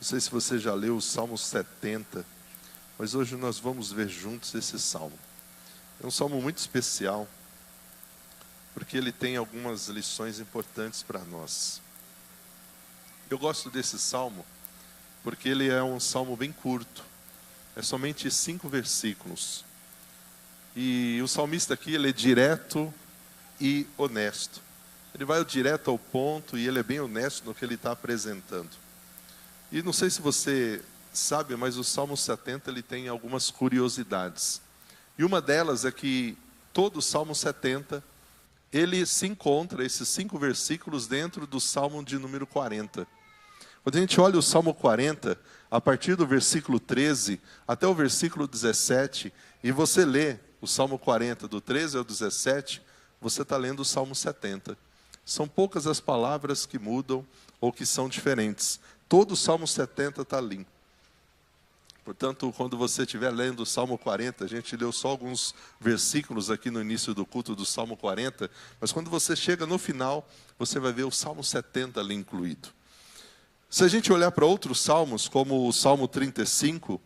Não sei se você já leu o Salmo 70, mas hoje nós vamos ver juntos esse salmo. É um salmo muito especial, porque ele tem algumas lições importantes para nós. Eu gosto desse salmo, porque ele é um salmo bem curto. É somente 5 versículos. E o salmista aqui, ele é direto e honesto. Ele vai direto ao ponto e ele é bem honesto no que ele está apresentando. E não sei se você sabe, mas o Salmo 70 ele tem algumas curiosidades. E uma delas é que todo o Salmo 70, ele se encontra, esses 5 versículos, dentro do Salmo de número 40. Quando a gente olha o Salmo 40, a partir do versículo 13 até o versículo 17, e você lê o Salmo 40, do 13 ao 17, você está lendo o Salmo 70. São poucas as palavras que mudam ou que são diferentes. Todo o Salmo 70 está ali. Portanto, quando você estiver lendo o Salmo 40, a gente leu só alguns versículos aqui no início do culto do Salmo 40, mas quando você chega no final, você vai ver o Salmo 70 ali incluído. Se a gente olhar para outros salmos, como o Salmo 35,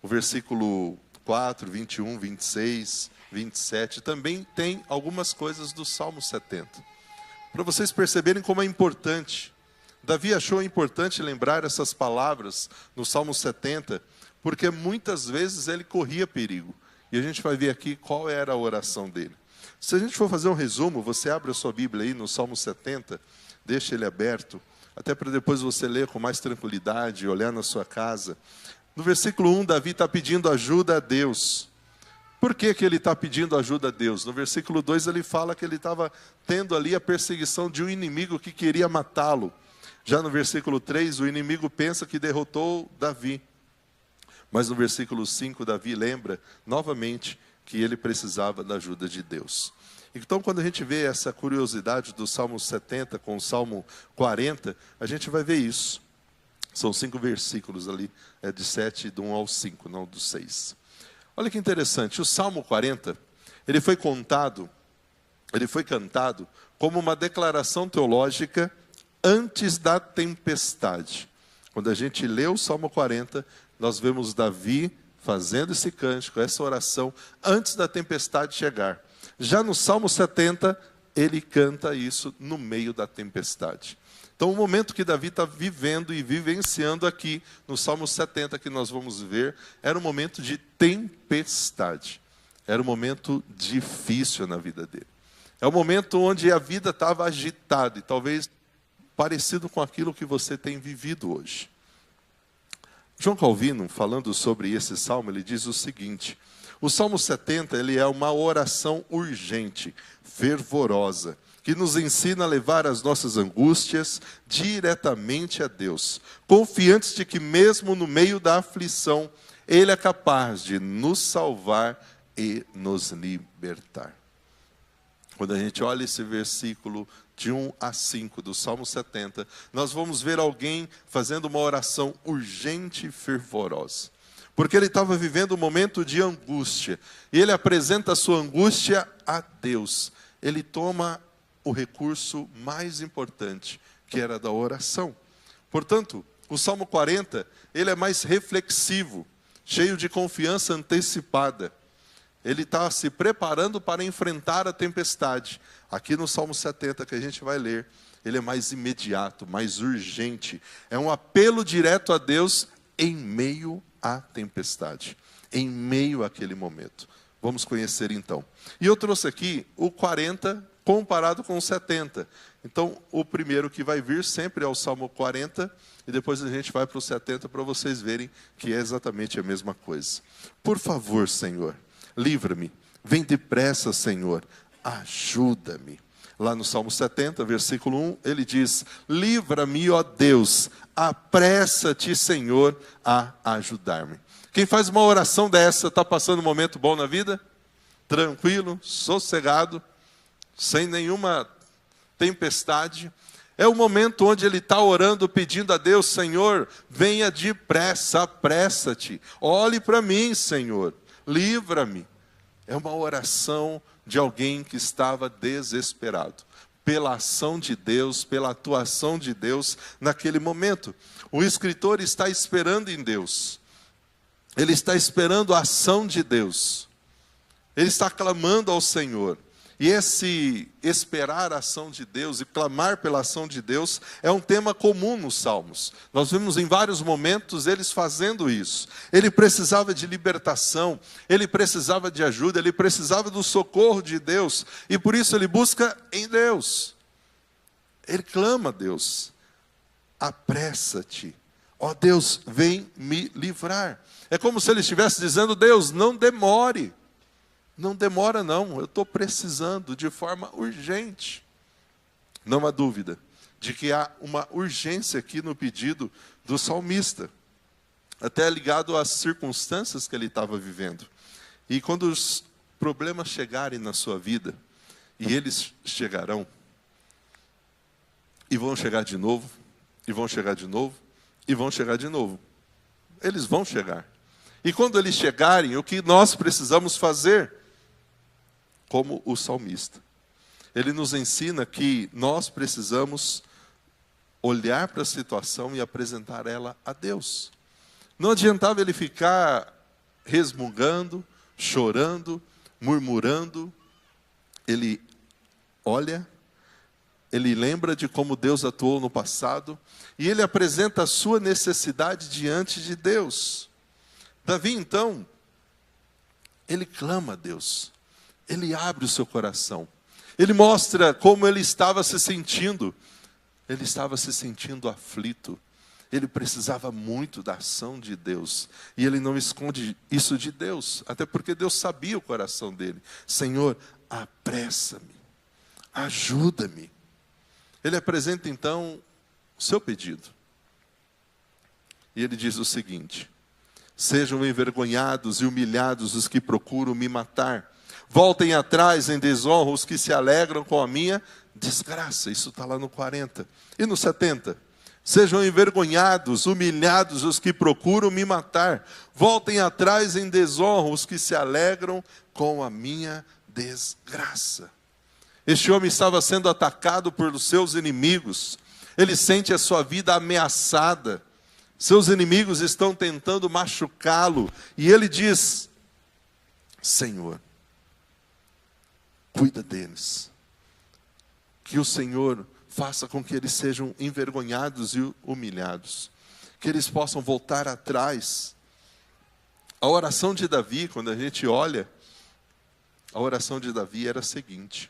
o versículo 4, 21, 26, 27, também tem algumas coisas do Salmo 70. Para vocês perceberem como é importante. Davi achou importante lembrar essas palavras no Salmo 70, porque muitas vezes ele corria perigo. E a gente vai ver aqui qual era a oração dele. Se a gente for fazer um resumo, você abre a sua Bíblia aí no Salmo 70, deixa ele aberto, até para depois você ler com mais tranquilidade, olhar na sua casa. No versículo 1, Davi está pedindo ajuda a Deus. Por que ele está pedindo ajuda a Deus? No versículo 2 ele fala que ele estava tendo ali a perseguição de um inimigo que queria matá-lo. Já no versículo 3, o inimigo pensa que derrotou Davi. Mas no versículo 5, Davi lembra novamente que ele precisava da ajuda de Deus. Então, quando a gente vê essa curiosidade do Salmo 70 com o Salmo 40, a gente vai ver isso. São 5 versículos ali, de 7, do 1 ao 5, não do 6. Olha que interessante, o Salmo 40, ele foi cantado como uma declaração teológica antes da tempestade. Quando a gente lê o Salmo 40, nós vemos Davi fazendo esse cântico, essa oração, antes da tempestade chegar. Já no Salmo 70, ele canta isso no meio da tempestade. Então, o momento que Davi está vivendo e vivenciando aqui, no Salmo 70, que nós vamos ver, era um momento de tempestade. Era um momento difícil na vida dele. É um momento onde a vida estava agitada, e talvez parecido com aquilo que você tem vivido hoje. João Calvino, falando sobre esse salmo, ele diz o seguinte: o Salmo 70, ele é uma oração urgente, fervorosa, que nos ensina a levar as nossas angústias diretamente a Deus, confiantes de que mesmo no meio da aflição, Ele é capaz de nos salvar e nos libertar. Quando a gente olha esse versículo de 1 a 5 do Salmo 70, nós vamos ver alguém fazendo uma oração urgente e fervorosa. Porque ele estava vivendo um momento de angústia. E ele apresenta a sua angústia a Deus. Ele toma o recurso mais importante, que era da oração. Portanto, o Salmo 40, ele é mais reflexivo, cheio de confiança antecipada. Ele está se preparando para enfrentar a tempestade. Aqui no Salmo 70, que a gente vai ler, ele é mais imediato, mais urgente. É um apelo direto a Deus em meio à tempestade, em meio àquele momento. Vamos conhecer então. E eu trouxe aqui o 40 comparado com o 70. Então, o primeiro que vai vir sempre é o Salmo 40, e depois a gente vai para o 70 para vocês verem que é exatamente a mesma coisa. Por favor, Senhor, livra-me. Vem depressa, Senhor, ajuda-me. Lá no Salmo 70, versículo 1, ele diz: livra-me, ó Deus, apressa-te, Senhor, a ajudar-me. Quem faz uma oração dessa, está passando um momento bom na vida? Tranquilo, sossegado, sem nenhuma tempestade. É o momento onde ele está orando, pedindo a Deus: Senhor, venha depressa, apressa-te. Olhe para mim, Senhor, livra-me. É uma oração de alguém que estava desesperado. pela ação de Deus, pela atuação de Deus naquele momento. O escritor está esperando em Deus. Ele está esperando a ação de Deus. Ele está clamando ao Senhor. E esse esperar a ação de Deus e clamar pela ação de Deus é um tema comum nos Salmos. Nós vimos em vários momentos eles fazendo isso. Ele precisava de libertação, ele precisava de ajuda, ele precisava do socorro de Deus. E por isso ele busca em Deus. Ele clama a Deus: apressa-te, ó Deus, vem me livrar. É como se ele estivesse dizendo: Deus, não demore. Não demora não, eu estou precisando de forma urgente. Não há dúvida de que há uma urgência aqui no pedido do salmista, até ligado às circunstâncias que ele estava vivendo. E quando os problemas chegarem na sua vida, e eles chegarão, e vão chegar de novo, e vão chegar de novo, e vão chegar de novo. Eles vão chegar. E quando eles chegarem, o que nós precisamos fazer? Como o salmista. Ele nos ensina que nós precisamos olhar para a situação e apresentar ela a Deus. Não adiantava ele ficar resmungando, chorando, murmurando. Ele olha, ele lembra de como Deus atuou no passado e ele apresenta a sua necessidade diante de Deus. Davi, então, ele clama a Deus. Ele abre o seu coração. Ele mostra como ele estava se sentindo. Ele estava se sentindo aflito. Ele precisava muito da ação de Deus. E ele não esconde isso de Deus. Até porque Deus sabia o coração dele. Senhor, apressa-me. Ajuda-me. Ele apresenta então o seu pedido. E ele diz o seguinte: sejam envergonhados e humilhados os que procuram me matar. Voltem atrás em desonra os que se alegram com a minha desgraça. Isso está lá no 40. E no 70. Sejam envergonhados, humilhados os que procuram me matar. Voltem atrás em desonra os que se alegram com a minha desgraça. Este homem estava sendo atacado por seus inimigos. Ele sente a sua vida ameaçada. Seus inimigos estão tentando machucá-lo. E ele diz: Senhor, cuida deles. Que o Senhor faça com que eles sejam envergonhados e humilhados. Que eles possam voltar atrás. A oração de Davi, quando a gente olha, a oração de Davi era a seguinte: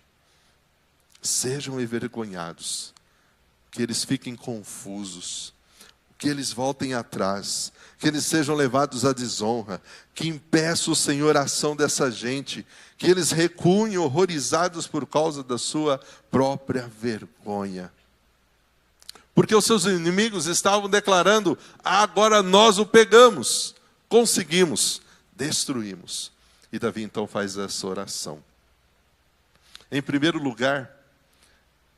sejam envergonhados, que eles fiquem confusos, que eles voltem atrás, que eles sejam levados à desonra, que impeça o Senhor a ação dessa gente, que eles recuem horrorizados por causa da sua própria vergonha. Porque os seus inimigos estavam declarando: agora nós o pegamos, conseguimos, destruímos. E Davi então faz essa oração. Em primeiro lugar,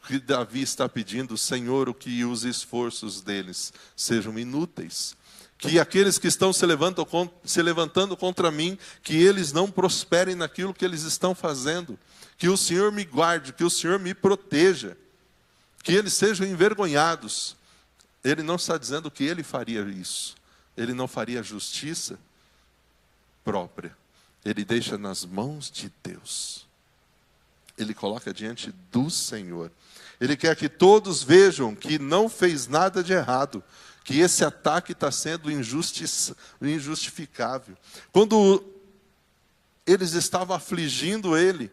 que Davi está pedindo: Senhor, o que os esforços deles sejam inúteis. Que aqueles que estão se levantando contra mim, que eles não prosperem naquilo que eles estão fazendo. Que o Senhor me guarde, que o Senhor me proteja. Que eles sejam envergonhados. Ele não está dizendo que ele faria isso. Ele não faria justiça própria. Ele deixa nas mãos de Deus. Ele coloca diante do Senhor. Ele quer que todos vejam que não fez nada de errado, que esse ataque está sendo injustificável. Quando eles estavam afligindo ele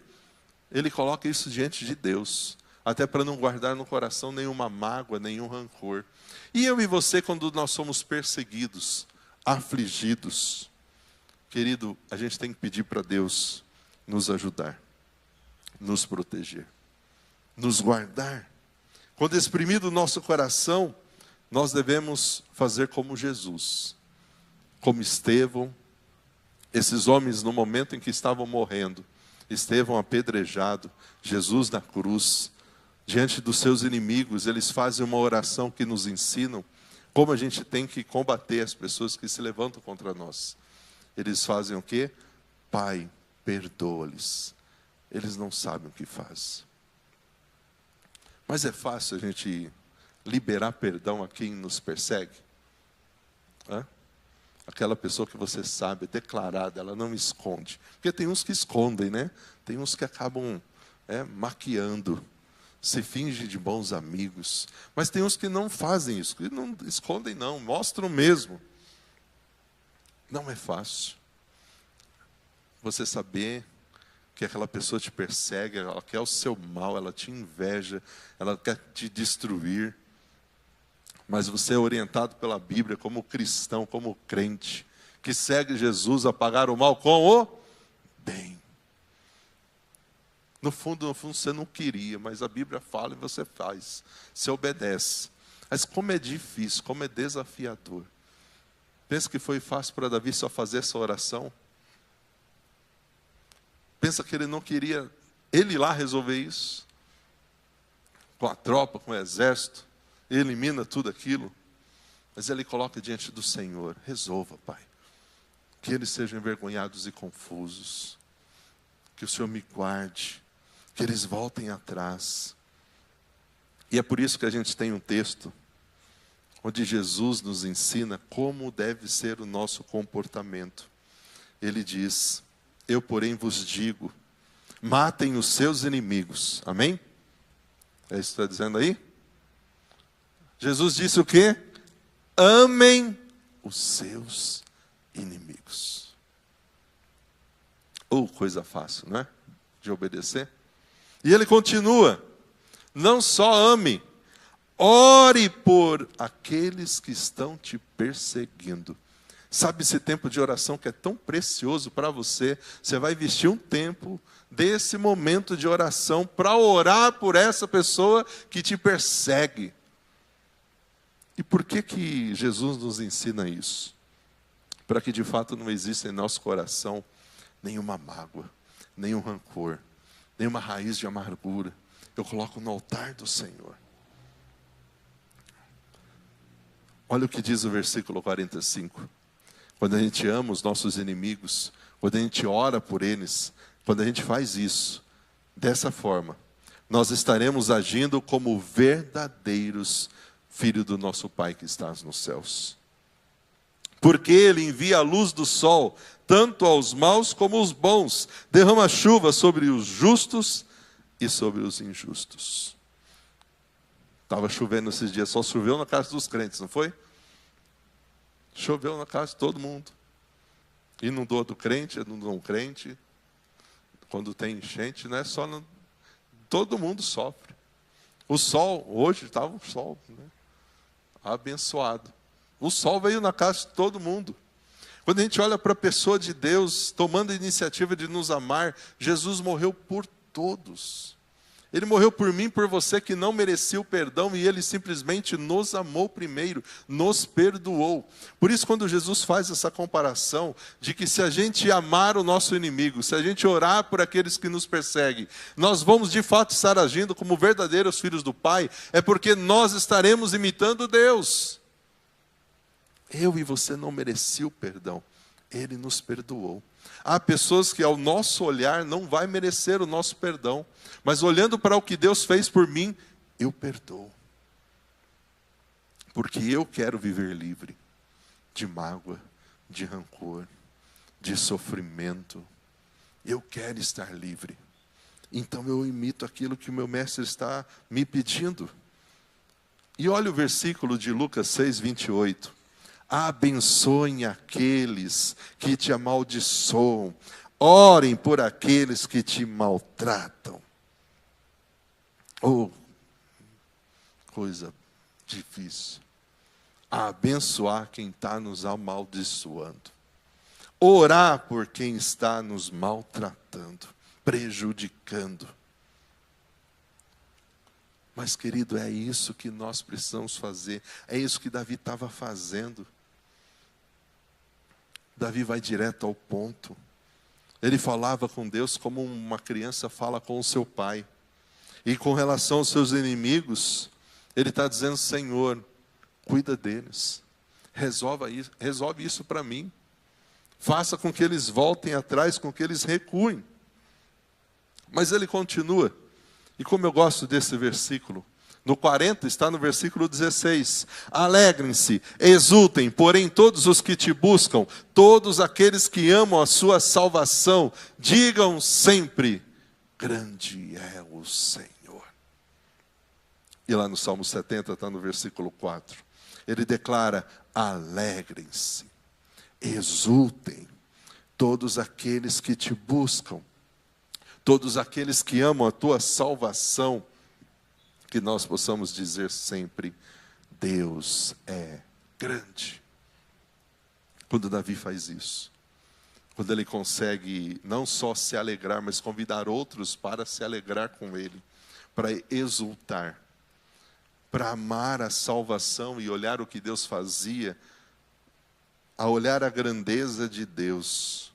coloca isso diante de Deus, até para não guardar no coração nenhuma mágoa, nenhum rancor. E eu e você, quando nós somos perseguidos, afligidos, querido, a gente tem que pedir para Deus nos ajudar, nos proteger, nos guardar. Quando exprimido o nosso coração, nós devemos fazer como Jesus, como Estevão, esses homens no momento em que estavam morrendo, Estevão apedrejado, Jesus na cruz, diante dos seus inimigos, eles fazem uma oração que nos ensinam como a gente tem que combater as pessoas que se levantam contra nós. Eles fazem o quê? Pai, perdoa-lhes, eles não sabem o que fazem. Mas é fácil a gente liberar perdão a quem nos persegue? Hã? Aquela pessoa que você sabe, é declarada, ela não esconde. Porque tem uns que escondem, né? Tem uns que acabam maquiando, se finge de bons amigos. Mas tem uns que não fazem isso, que não escondem não, mostram mesmo. Não é fácil você saber que aquela pessoa te persegue, ela quer o seu mal, ela te inveja, ela quer te destruir. Mas você é orientado pela Bíblia como cristão, como crente, que segue Jesus a pagar o mal com o bem. No fundo, você não queria, mas a Bíblia fala e você faz. Você obedece. Mas como é difícil, como é desafiador. Pensa que foi fácil para Davi só fazer essa oração? Pensa que ele não queria ele lá resolver isso? Com a tropa, com o exército, elimina tudo aquilo. Mas ele coloca diante do Senhor: resolva, Pai. Que eles sejam envergonhados e confusos. Que o Senhor me guarde. Que eles voltem atrás. E é por isso que a gente tem um texto onde Jesus nos ensina como deve ser o nosso comportamento. Ele diz: eu, porém, vos digo, matem os seus inimigos. Amém? É isso que está dizendo aí? Jesus disse o quê? Amem os seus inimigos. Coisa fácil, não é? De obedecer. E ele continua: não só ame, ore por aqueles que estão te perseguindo. Sabe esse tempo de oração que é tão precioso para você? Você vai investir um tempo desse momento de oração para orar por essa pessoa que te persegue. E por que Jesus nos ensina isso? Para que de fato não exista em nosso coração nenhuma mágoa, nenhum rancor, nenhuma raiz de amargura. Eu coloco no altar do Senhor. Olha o que diz o versículo 45. Quando a gente ama os nossos inimigos, quando a gente ora por eles, quando a gente faz isso, dessa forma, nós estaremos agindo como verdadeiros filhos do nosso Pai que está nos céus. Porque Ele envia a luz do sol, tanto aos maus como aos bons, derrama chuva sobre os justos e sobre os injustos. Estava chovendo esses dias, só choveu na casa dos crentes, não foi? Choveu na casa de todo mundo. Inundou do crente, inundou do não crente. Quando tem enchente, não é só... todo mundo sofre. O sol, hoje estava um sol, né? Abençoado. O sol veio na casa de todo mundo. Quando a gente olha para a pessoa de Deus, tomando a iniciativa de nos amar, Jesus morreu por todos. Ele morreu por mim, por você que não merecia o perdão, e Ele simplesmente nos amou primeiro, nos perdoou. Por isso, quando Jesus faz essa comparação, de que se a gente amar o nosso inimigo, se a gente orar por aqueles que nos perseguem, nós vamos de fato estar agindo como verdadeiros filhos do Pai, é porque nós estaremos imitando Deus. Eu e você não mereciam o perdão, Ele nos perdoou. Há pessoas que ao nosso olhar não vai merecer o nosso perdão, mas olhando para o que Deus fez por mim, eu perdoo. Porque eu quero viver livre de mágoa, de rancor, de sofrimento. Eu quero estar livre. Então eu imito aquilo que o meu mestre está me pedindo. E olha o versículo de Lucas 6, 28. Abençoem aqueles que te amaldiçoam. Orem por aqueles que te maltratam. Coisa difícil. Abençoar quem está nos amaldiçoando. Orar por quem está nos maltratando, prejudicando. Mas, querido, é isso que nós precisamos fazer. É isso que Davi estava fazendo. Davi vai direto ao ponto. Ele falava com Deus como uma criança fala com o seu pai. E com relação aos seus inimigos, ele está dizendo: Senhor, cuida deles. Resolve isso para mim. Faça com que eles voltem atrás, com que eles recuem. Mas ele continua. E como eu gosto desse versículo, No 40 está no versículo 16. Alegrem-se, exultem, porém todos os que te buscam, todos aqueles que amam a sua salvação, digam sempre, grande é o Senhor. E lá no Salmo 70 está no versículo 4. Ele declara, alegrem-se, exultem, todos aqueles que te buscam, todos aqueles que amam a tua salvação, que nós possamos dizer sempre, Deus é grande. Quando Davi faz isso, quando ele consegue não só se alegrar, mas convidar outros para se alegrar com ele, para exultar, para amar a salvação e olhar o que Deus fazia, a olhar a grandeza de Deus,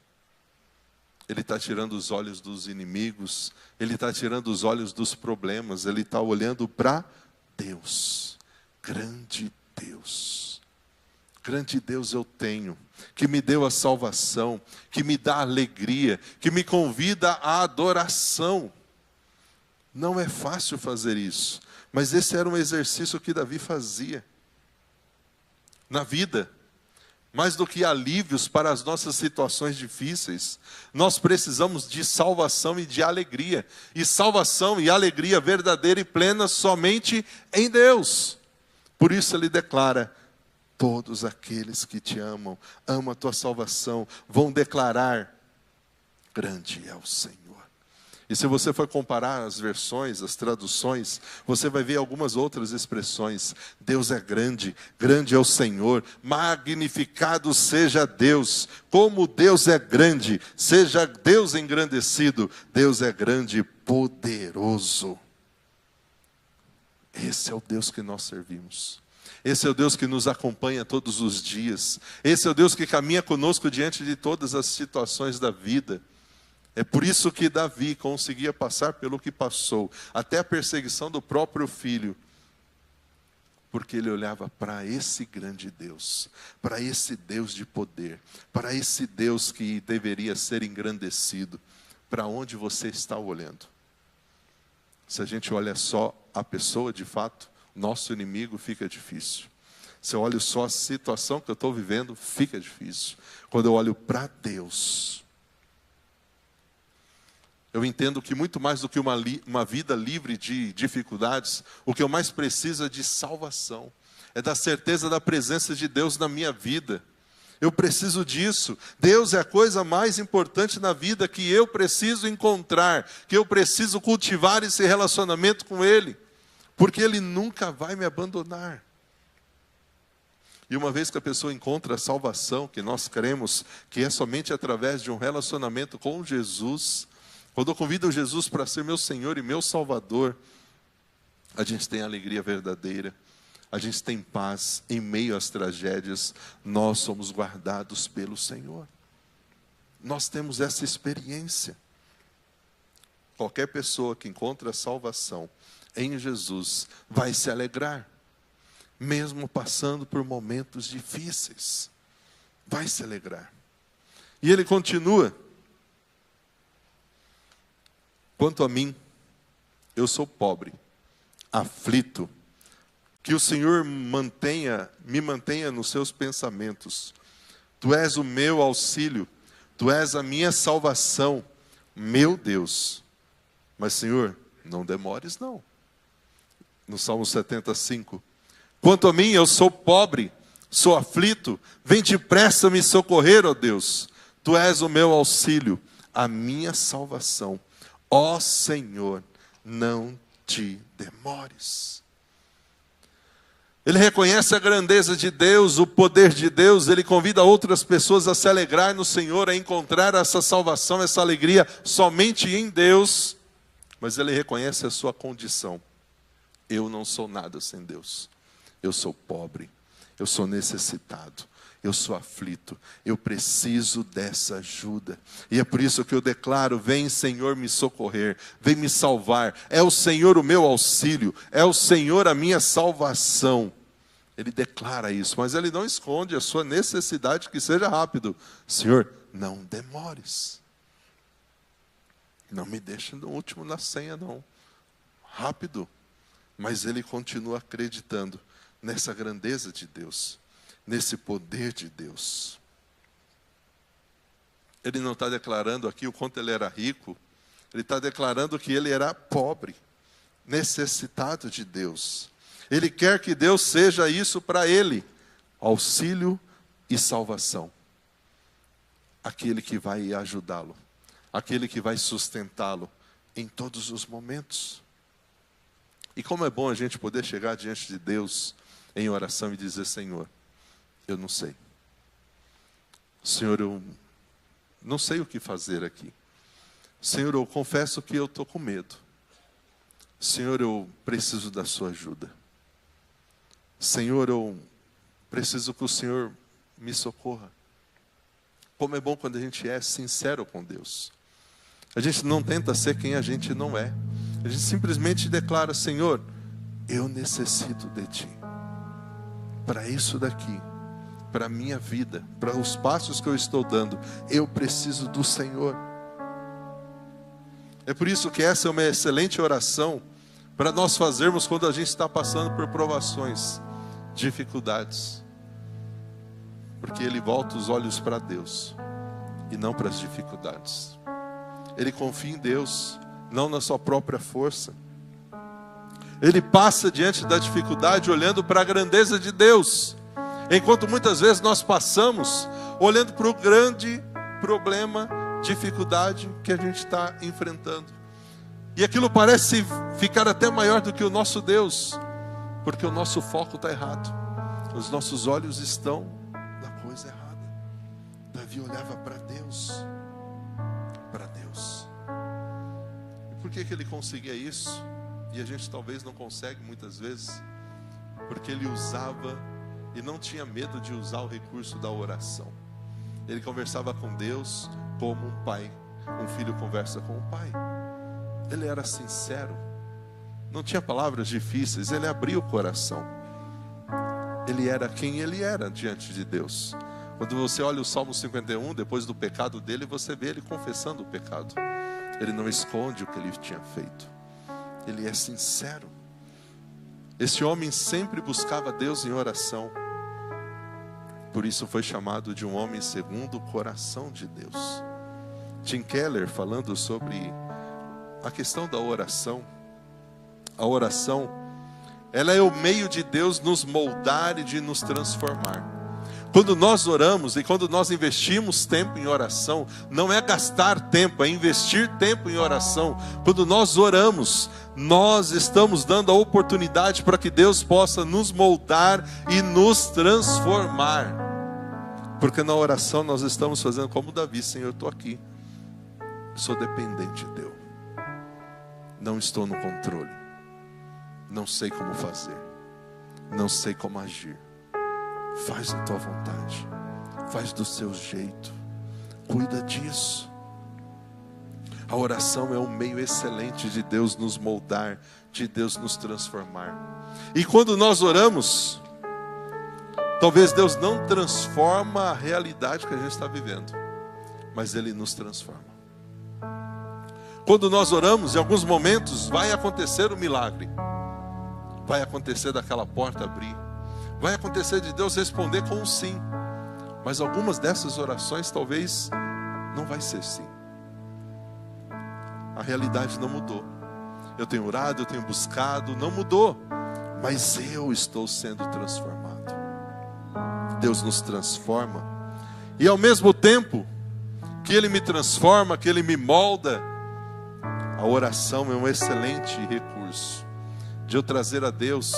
ele está tirando os olhos dos inimigos, ele está tirando os olhos dos problemas, ele está olhando para Deus. Grande Deus eu tenho, que me deu a salvação, que me dá alegria, que me convida à adoração. Não é fácil fazer isso, mas esse era um exercício que Davi fazia na vida. Mais do que alívios para as nossas situações difíceis, nós precisamos de salvação e de alegria. E salvação e alegria verdadeira e plena somente em Deus. Por isso ele declara, todos aqueles que te amam a tua salvação, vão declarar, grande é o Senhor. E se você for comparar as versões, as traduções, você vai ver algumas outras expressões. Deus é grande, grande é o Senhor, magnificado seja Deus. Como Deus é grande, seja Deus engrandecido. Deus é grande e poderoso. Esse é o Deus que nós servimos. Esse é o Deus que nos acompanha todos os dias. Esse é o Deus que caminha conosco diante de todas as situações da vida. É por isso que Davi conseguia passar pelo que passou, até a perseguição do próprio filho, porque ele olhava para esse grande Deus, para esse Deus de poder, para esse Deus que deveria ser engrandecido. Para onde você está olhando? Se a gente olha só a pessoa, de fato, nosso inimigo, fica difícil. Se eu olho só a situação que eu estou vivendo, fica difícil. Quando eu olho para Deus, eu entendo que muito mais do que uma vida livre de dificuldades, o que eu mais preciso é de salvação. É da certeza da presença de Deus na minha vida. Eu preciso disso. Deus é a coisa mais importante na vida que eu preciso encontrar, que eu preciso cultivar esse relacionamento com Ele, porque Ele nunca vai me abandonar. E uma vez que a pessoa encontra a salvação, que nós cremos que é somente através de um relacionamento com Jesus, quando eu convido Jesus para ser meu Senhor e meu Salvador, a gente tem alegria verdadeira, a gente tem paz em meio às tragédias, nós somos guardados pelo Senhor. Nós temos essa experiência. Qualquer pessoa que encontra a salvação em Jesus vai se alegrar, mesmo passando por momentos difíceis, vai se alegrar. E ele continua, quanto a mim, eu sou pobre, aflito, que o Senhor me mantenha nos seus pensamentos. Tu és o meu auxílio, Tu és a minha salvação, meu Deus. Mas Senhor, não demores não. No Salmo 75, quanto a mim, eu sou pobre, sou aflito, vem depressa me socorrer, ó Deus. Tu és o meu auxílio, a minha salvação. Ó Senhor, não te demores. Ele reconhece a grandeza de Deus, o poder de Deus. Ele convida outras pessoas a se alegrar no Senhor, a encontrar essa salvação, essa alegria somente em Deus. Mas ele reconhece a sua condição. Eu não sou nada sem Deus. Eu sou pobre, eu sou necessitado, eu sou aflito, eu preciso dessa ajuda. E é por isso que eu declaro, vem Senhor me socorrer, vem me salvar. É o Senhor o meu auxílio, é o Senhor a minha salvação. Ele declara isso, mas ele não esconde a sua necessidade, que seja rápido. Senhor, não demores. Não me deixe no último na senha não. Rápido. mas ele continua acreditando nessa grandeza de Deus, nesse poder de Deus. Ele não está declarando aqui o quanto ele era rico, ele está declarando que ele era pobre, necessitado de Deus. Ele quer que Deus seja isso para ele, auxílio e salvação. Aquele que vai ajudá-lo, aquele que vai sustentá-lo em todos os momentos. E como é bom a gente poder chegar diante de Deus em oração e dizer: Senhor, eu não sei. Senhor, eu não sei o que fazer aqui. Senhor, eu confesso que eu estou com medo. Senhor, eu preciso da sua ajuda. Senhor, eu preciso que o Senhor me socorra. Como é bom quando a gente é sincero com Deus. A gente não tenta ser quem a gente não é. A gente simplesmente declara: Senhor, eu necessito de Ti. Para isso daqui, para a minha vida, para os passos que eu estou dando, eu preciso do Senhor. É por isso que essa é uma excelente oração para nós fazermos quando a gente está passando por provações, dificuldades. Porque ele volta os olhos para Deus e não para as dificuldades. Ele confia em Deus, não na sua própria força. Ele passa diante da dificuldade olhando para a grandeza de Deus, enquanto muitas vezes nós passamos olhando para o grande problema, dificuldade que a gente está enfrentando. E aquilo parece ficar até maior do que o nosso Deus, porque o nosso foco está errado. Os nossos olhos estão na coisa errada. Davi olhava para Deus. Para Deus. E por que ele conseguia isso? E a gente talvez não consegue muitas vezes. Porque ele usava e não tinha medo de usar o recurso da oração. Ele conversava com Deus como um pai. Um filho conversa com o pai. Ele era sincero. Não tinha palavras difíceis. Ele abria o coração. Ele era quem ele era diante de Deus. Quando você olha o Salmo 51, depois do pecado dele, você vê ele confessando o pecado. Ele não esconde o que ele tinha feito. Ele é sincero. Esse homem sempre buscava Deus em oração. Por isso foi chamado de um homem segundo o coração de Deus. Tim Keller, falando sobre a questão da oração. A oração, ela é o meio de Deus nos moldar e de nos transformar. Quando nós oramos e quando nós investimos tempo em oração, não é gastar tempo, é investir tempo em oração. Quando nós oramos, nós estamos dando a oportunidade para que Deus possa nos moldar e nos transformar. Porque na oração nós estamos fazendo como Davi: Senhor, eu estou aqui, sou dependente de Deus, não estou no controle, não sei como fazer, não sei como agir. Faz a tua vontade, faz do seu jeito, cuida disso. A oração é um meio excelente de Deus nos moldar, de Deus nos transformar. E quando nós oramos, talvez Deus não transforma a realidade que a gente está vivendo, mas Ele nos transforma. Quando nós oramos, em alguns momentos vai acontecer um milagre. Vai acontecer daquela porta abrir. Vai acontecer de Deus responder com um sim. Mas algumas dessas orações talvez não vai ser sim. A realidade não mudou. Eu tenho orado, eu tenho buscado, não mudou. Mas eu estou sendo transformado. Deus nos transforma. E ao mesmo tempo que Ele me transforma, que Ele me molda, a oração é um excelente recurso de eu trazer a Deus,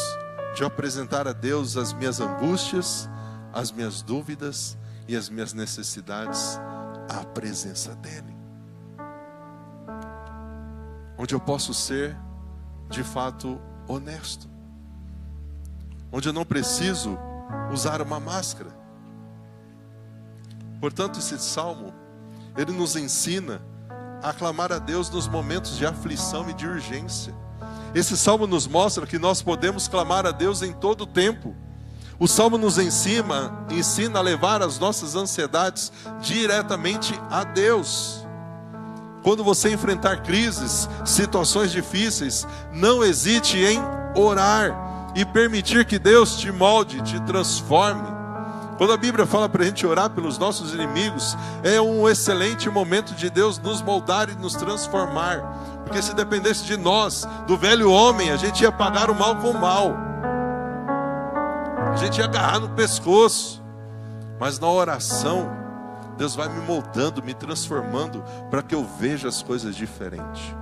de eu apresentar a Deus as minhas angústias, as minhas dúvidas e as minhas necessidades à presença dEle. Onde eu posso ser, de fato, honesto. Onde eu não preciso usar uma máscara. Portanto, esse salmo, ele nos ensina a clamar a Deus nos momentos de aflição e de urgência. Esse salmo nos mostra que nós podemos clamar a Deus em todo o tempo. O salmo nos ensina a levar as nossas ansiedades diretamente a Deus. Quando você enfrentar crises, situações difíceis, não hesite em orar e permitir que Deus te molde, te transforme. Quando a Bíblia fala para a gente orar pelos nossos inimigos, é um excelente momento de Deus nos moldar e nos transformar. Porque se dependesse de nós, do velho homem, a gente ia pagar o mal com o mal. A gente ia agarrar no pescoço. Mas na oração, Deus vai me moldando, me transformando, para que eu veja as coisas diferentes,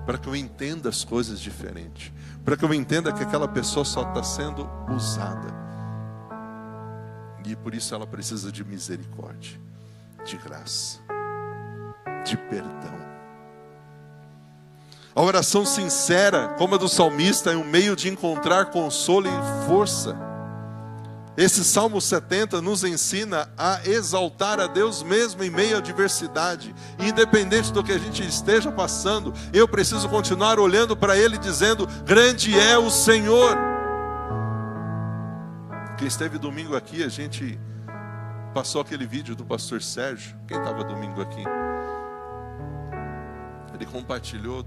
para que eu entenda as coisas diferentes, para que eu entenda que aquela pessoa só está sendo usada, e por isso ela precisa de misericórdia, de graça, de perdão. A oração sincera, como a do salmista, é um meio de encontrar consolo e força. Esse Salmo 70 nos ensina a exaltar a Deus mesmo em meio à adversidade. Independente do que a gente esteja passando, eu preciso continuar olhando para Ele dizendo: grande é o Senhor. Quem esteve domingo aqui, a gente passou aquele vídeo do pastor Sérgio. Quem estava domingo aqui? Ele compartilhou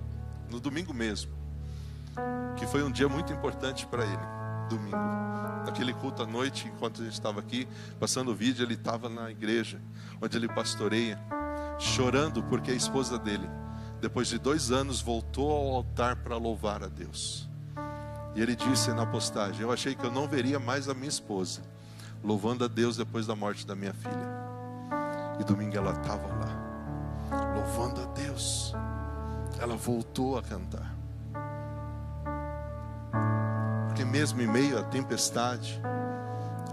no domingo mesmo, que foi um dia muito importante para ele, domingo. Naquele culto à noite, enquanto a gente estava aqui passando o vídeo, ele estava na igreja, onde ele pastoreia, chorando porque a esposa dele, depois de 2 anos, voltou ao altar para louvar a Deus. E ele disse na postagem: eu achei que eu não veria mais a minha esposa louvando a Deus depois da morte da minha filha. E domingo ela estava lá, louvando a Deus. Ela voltou a cantar. Porque mesmo em meio à tempestade,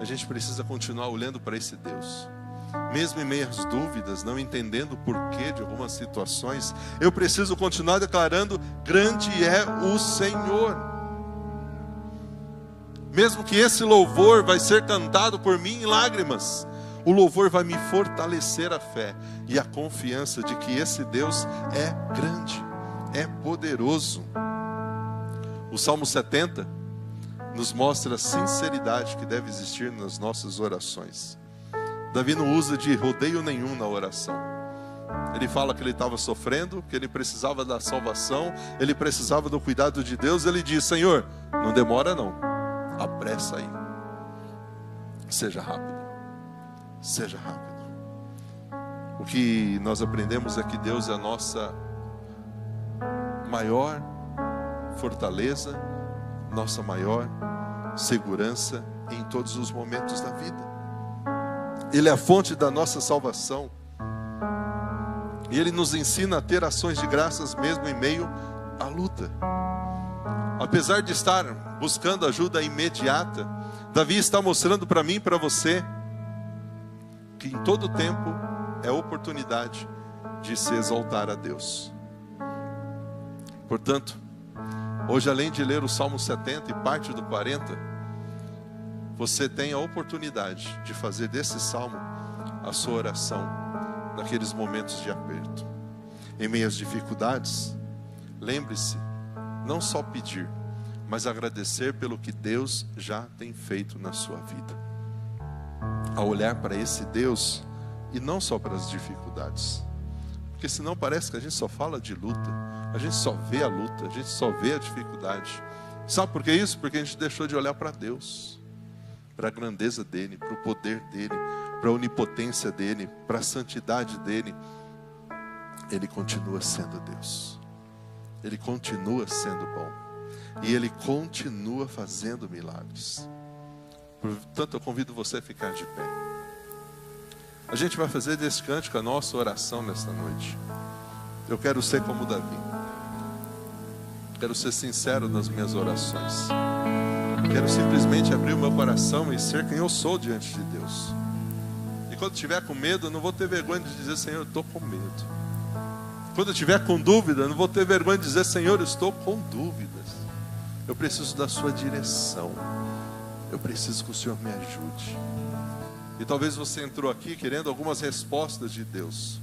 a gente precisa continuar olhando para esse Deus. Mesmo em meio às dúvidas, não entendendo o porquê de algumas situações, eu preciso continuar declarando: grande é o Senhor. Mesmo que esse louvor vai ser cantado por mim em lágrimas, o louvor vai me fortalecer a fé e a confiança de que esse Deus é grande, é poderoso. O Salmo 70 nos mostra a sinceridade que deve existir nas nossas orações. Davi não usa de rodeio nenhum na oração. Ele fala que ele estava sofrendo, que ele precisava da salvação, ele precisava do cuidado de Deus. Ele diz: Senhor, não demora não, apressa aí, seja rápido, seja rápido. O que nós aprendemos é que Deus é a nossa maior fortaleza, nossa maior segurança em todos os momentos da vida. Ele é a fonte da nossa salvação. E Ele nos ensina a ter ações de graças mesmo em meio à luta. Apesar de estar buscando ajuda imediata, Davi está mostrando para mim e para você que em todo tempo é oportunidade de se exaltar a Deus. Portanto, hoje, além de ler o Salmo 70 e parte do 40, você tem a oportunidade de fazer desse Salmo a sua oração naqueles momentos de aperto. Em meio às dificuldades, lembre-se, não só pedir, mas agradecer pelo que Deus já tem feito na sua vida. A olhar para esse Deus e não só para as dificuldades. Porque senão parece que a gente só fala de luta, a gente só vê a luta, a gente só vê a dificuldade. Sabe por que isso? Porque a gente deixou de olhar para Deus, para a grandeza dEle, para o poder dEle, para a onipotência dEle, para a santidade dEle. Ele continua sendo Deus. Ele continua sendo bom. E Ele continua fazendo milagres. Portanto, eu convido você a ficar de pé. A gente vai fazer desse cântico a nossa oração nesta noite. Eu quero ser como Davi. Quero ser sincero nas minhas orações. Quero simplesmente abrir o meu coração e ser quem eu sou diante de Deus. E quando estiver com medo, eu não vou ter vergonha de dizer: Senhor, eu estou com medo. Quando eu estiver com dúvida, eu não vou ter vergonha de dizer: Senhor, eu estou com dúvidas. Eu preciso da sua direção. Eu preciso que o Senhor me ajude. E talvez você entrou aqui querendo algumas respostas de Deus.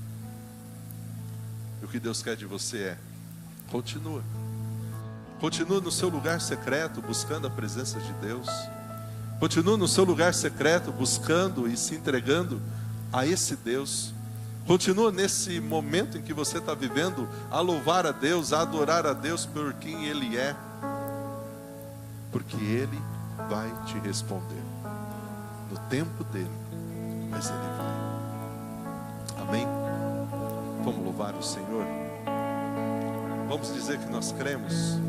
E o que Deus quer de você é: continua. Continua no seu lugar secreto, buscando a presença de Deus. Continua no seu lugar secreto, buscando e se entregando a esse Deus. Continua nesse momento em que você está vivendo, a louvar a Deus, a adorar a Deus por quem Ele é. porque Ele vai te responder no tempo dele, mas Ele vai. Amém? Vamos louvar o Senhor? Vamos dizer que nós cremos.